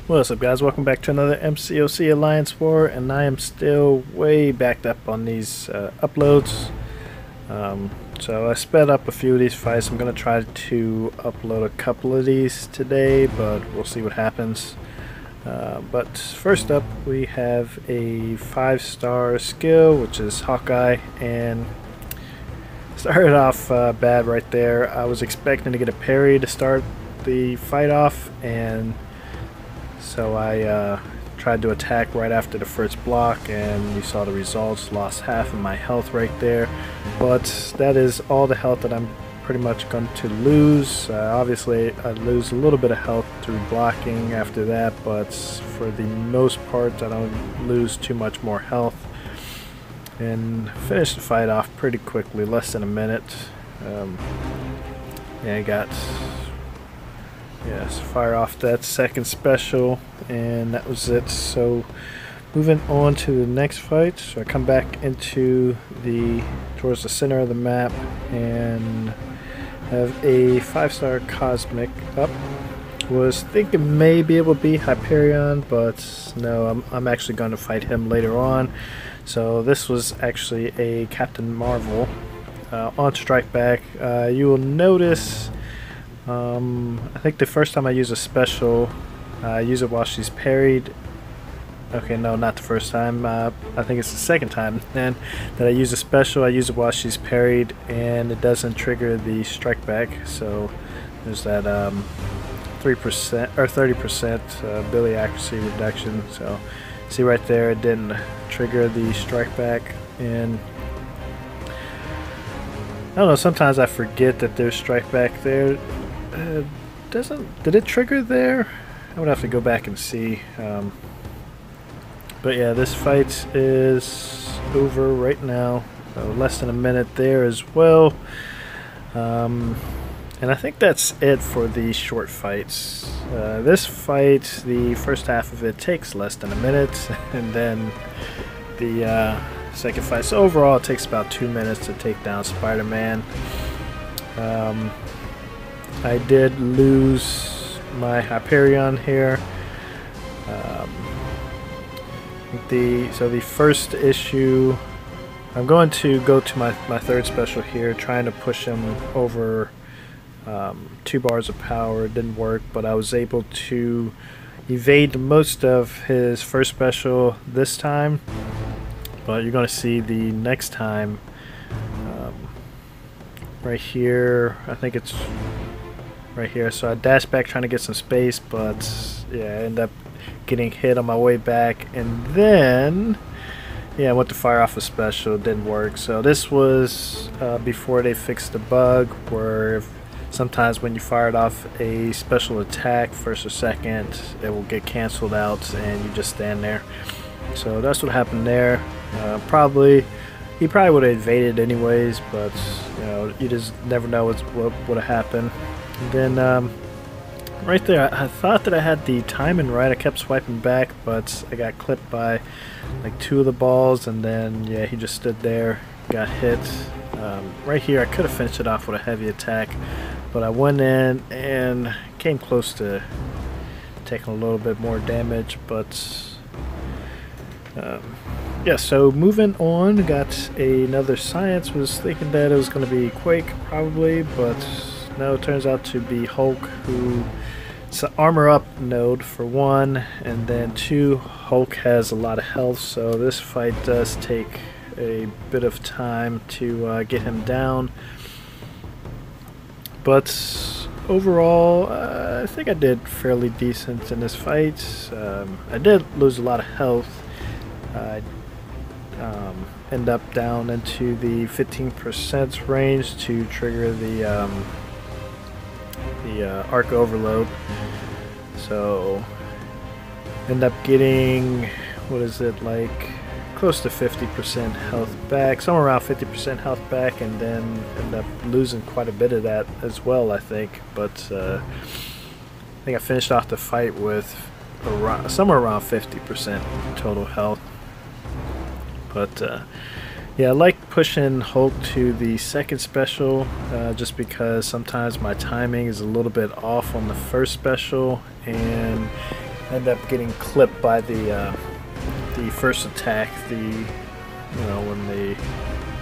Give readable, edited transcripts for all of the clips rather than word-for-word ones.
What's up, guys? Welcome back to another MCOC Alliance War, and I am still way backed up on these uploads. So I sped up a few of these fights. I'm going to try to upload a couple of these today, but we'll see what happens. But first up, we have a 5-star skill, which is Hawkeye, and started off bad right there. I was expecting to get a parry to start the fight off, and so I tried to attack right after the first block, and you saw the results. Lost half of my health right there, but that is all the health that I'm pretty much going to lose. Obviously I lose a little bit of health through blocking after that, but for the most part I don't lose too much more health, and finished the fight off pretty quickly, less than a minute. Yeah, I got fire off that second special, and that was it. So moving on to the next fight, so I come back into towards the center of the map and have a 5-star cosmic up. Was thinking maybe it would be Hyperion, but no, I'm actually going to fight him later on. So this was actually a Captain Marvel on strike back. You will notice I think the first time I use a special, I use it while she's parried. Okay, no, not the first time. I think it's the second time then that I use a special. I use it while she's parried, and it doesn't trigger the strike back. So there's that 3% or 30% ability accuracy reduction. So see right there, it didn't trigger the strike back, and I don't know, sometimes I forget that there's strike back there. Did it trigger there? I would have to go back and see. But yeah, this fight is over right now. So less than a minute there as well. And I think that's it for the short fights. This fight, the first half of it takes less than a minute, and then the second fight. So overall, it takes about 2 minutes to take down SpiderMan. I did lose my Hyperion here. So the first issue, I'm going to go to my third special here, trying to push him over 2 bars of power. It didn't work, but I was able to evade most of his first special this time. But you're going to see the next time right here. I think it's right here. So I dashed back trying to get some space, but yeah, I ended up getting hit on my way back, and then yeah, I went to fire off a special. It didn't work. So this was before they fixed the bug where sometimes when you fired off a special attack, first or second, it will get canceled out and you just stand there. So that's what happened there. He probably would have evaded anyways, but you know, you just never know what would have happened. And then right there, I thought that I had the timing right. I kept swiping back, but I got clipped by like 2 of the balls, and then yeah, he just stood there, got hit. Right here, I could have finished it off with a heavy attack, but I went in and came close to taking a little bit more damage, but yeah, so moving on, got another science. Was thinking that it was going to be Quake probably, but no, it turns out to be Hulk, who it's an armor up node for 1, and then 2, Hulk has a lot of health, so this fight does take a bit of time to get him down. But overall, I think I did fairly decent in this fight. I did lose a lot of health. I end up down into the 15% range to trigger the arc overload. So end up getting, what is it, like close to 50% health back, somewhere around 50% health back, and then end up losing quite a bit of that as well, I think. But I think I finished off the fight with somewhere around 50% total health. But yeah, I like pushing Hulk to the second special just because sometimes my timing is a little bit off on the first special, and end up getting clipped by the first attack, when they,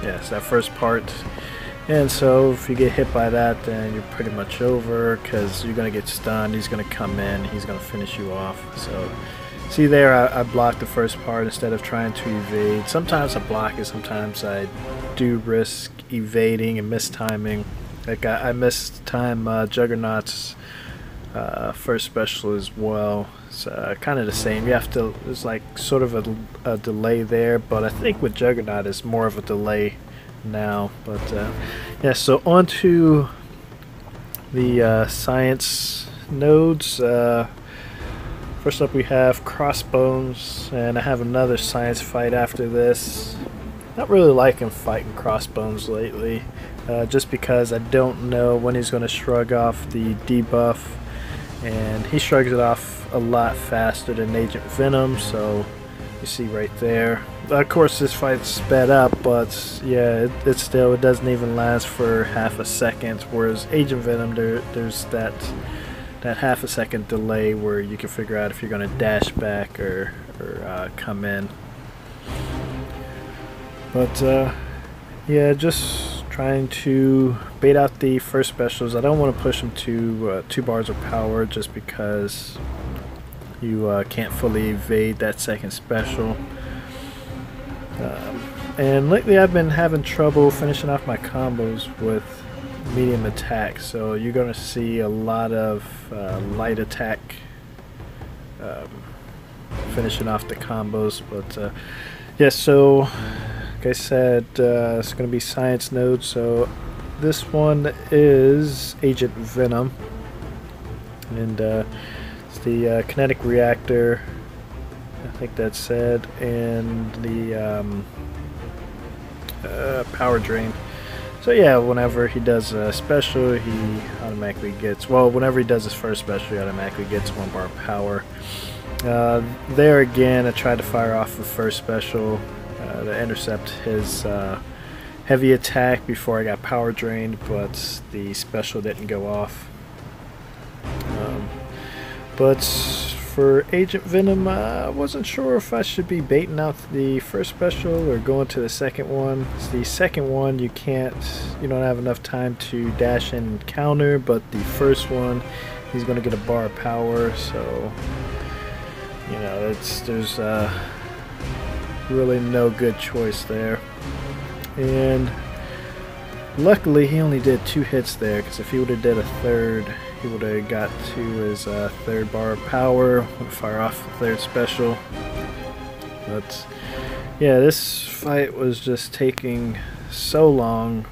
it's that first part. And so if you get hit by that, then you're pretty much over, because you're going to get stunned. He's going to come in, he's going to finish you off. So see there, I blocked the first part instead of trying to evade. Sometimes I block it, sometimes I do risk evading and mistiming. Like I mistime Juggernaut's first special as well. It's kind of the same. You have to, there's like sort of a delay there, but I think with Juggernaut it's more of a delay now. But yeah, so on to the science nodes. First up we have Crossbones, and I have another science fight after this. Not really liking fighting Crossbones lately, just because I don't know when he's going to shrug off the debuff, and he shrugs it off a lot faster than Agent Venom, so you see right there. Of course this fight's sped up, but yeah, it doesn't even last for half a second, whereas Agent Venom, there's that half a second delay where you can figure out if you're going to dash back or come in. But yeah, just trying to bait out the first specials. I don't want to push them to 2 bars of power, just because you can't fully evade that second special. And lately I've been having trouble finishing off my combos with medium attack, so you're going to see a lot of light attack finishing off the combos. But yeah, so like I said, it's going to be science node. So this one is Agent Venom, and it's the kinetic reactor, I think that's said, and the power drain. So yeah, whenever he does a special, he automatically gets, well, whenever he does his first special, he automatically gets 1 bar of power. There again, I tried to fire off the first special to intercept his heavy attack before I got power drained, but the special didn't go off. But for Agent Venom, I wasn't sure if I should be baiting out the first special or going to the second one. It's the second one, you don't have enough time to dash and counter, but the first one, he's going to get a bar of power, so there's really no good choice there. And luckily he only did 2 hits there, because if he would have did a third, he would have got to his 3rd bar of power, would fire off the 3rd special. But yeah, this fight was just taking so long.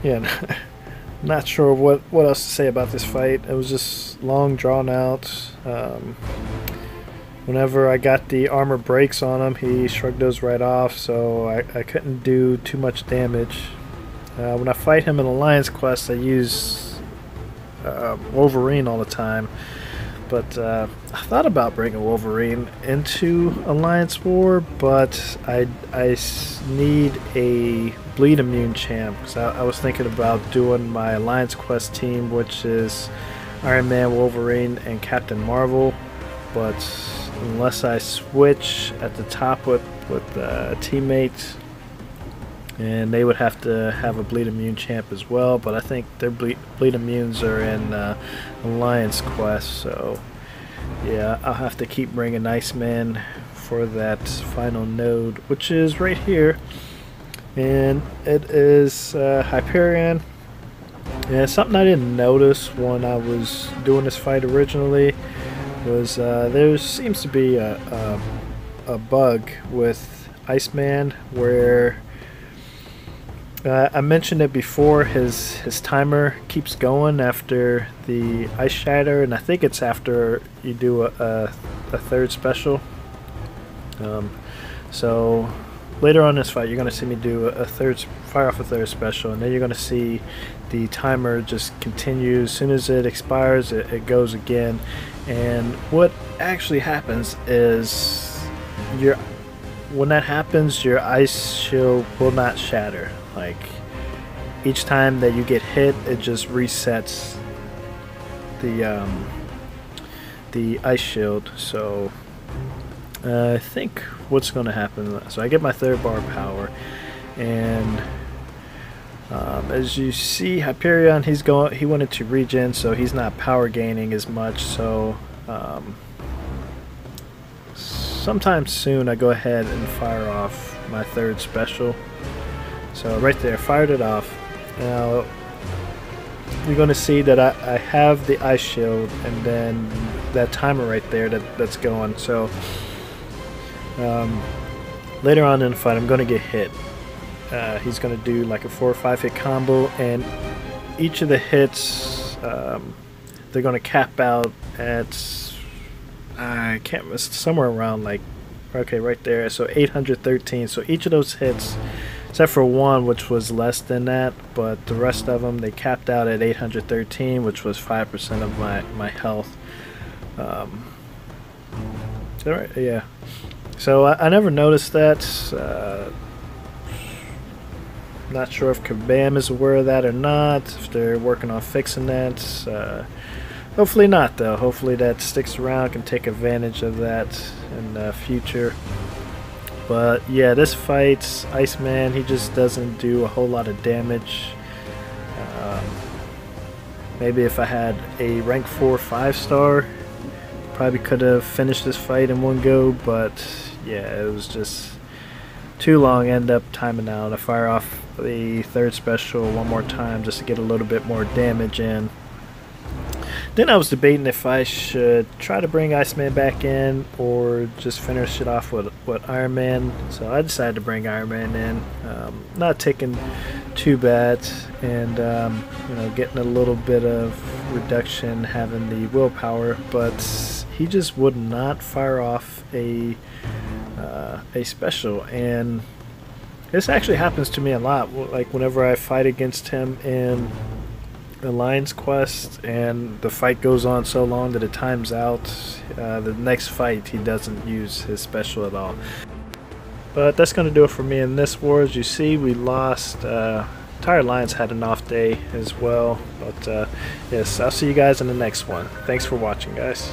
Yeah, not sure what else to say about this fight. It was just long, drawn out. Whenever I got the armor breaks on him, he shrugged those right off, so I couldn't do too much damage. When I fight him in Alliance Quest, I use Wolverine all the time, but I thought about bringing Wolverine into Alliance War, but I need a bleed immune champ, because I was thinking about doing my Alliance Quest team, which is Iron Man, Wolverine, and Captain Marvel, but unless I switch at the top with teammates, and they would have to have a bleed immune champ as well, but I think their bleed immunes are in Alliance Quest, so yeah, I'll have to keep bringing Iceman for that final node, which is right here, and it is Hyperion. And something I didn't notice when I was doing this fight originally was there seems to be a bug with Iceman where I mentioned it before, his timer keeps going after the Ice Shatter, and I think it's after you do a 3rd special. So later on in this fight, you're going to see me do fire off a 3rd special, and then you're going to see the timer just continue. As soon as it expires, it goes again. And what actually happens is when that happens, your ice shield will not shatter. Like, each time that you get hit, it just resets the ice shield. So I think what's going to happen, so I get my third bar of power, and as you see, Hyperion, he wanted to regen, so he's not power gaining as much. So sometime soon I go ahead and fire off my third special. So right there, fired it off. Now you're going to see that I have the ice shield, and then that timer right there that's going. So later on in the fight, I'm going to get hit. He's going to do like a 4 or 5 hit combo, and each of the hits they're going to cap out at, I can't, somewhere around like, okay, right there, so 813. So each of those hits, except for one which was less than that, but the rest of them they capped out at 813, which was 5% of my health. Yeah, so I never noticed that. Not sure if Kabam is aware of that or not, if they're working on fixing that. Hopefully not, though. Hopefully that sticks around, can take advantage of that in the future. But yeah, this fight, Iceman, he just doesn't do a whole lot of damage. Maybe if I had a rank 4 5-star, probably could have finished this fight in one go, but yeah, it was just too long. End up timing out. I fire off the third special one more time just to get a little bit more damage in. Then I was debating if I should try to bring Iceman back in or just finish it off with Iron Man. So I decided to bring Iron Man in. Not taking too bad, and you know, getting a little bit of reduction having the willpower, but he just would not fire off a special. And this actually happens to me a lot, like whenever I fight against him in Alliance Quest and the fight goes on so long that it times out, the next fight he doesn't use his special at all. But that's going to do it for me in this war. As you see, we lost. Entire Alliance had an off day as well, but yes, I'll see you guys in the next one. Thanks for watching, guys.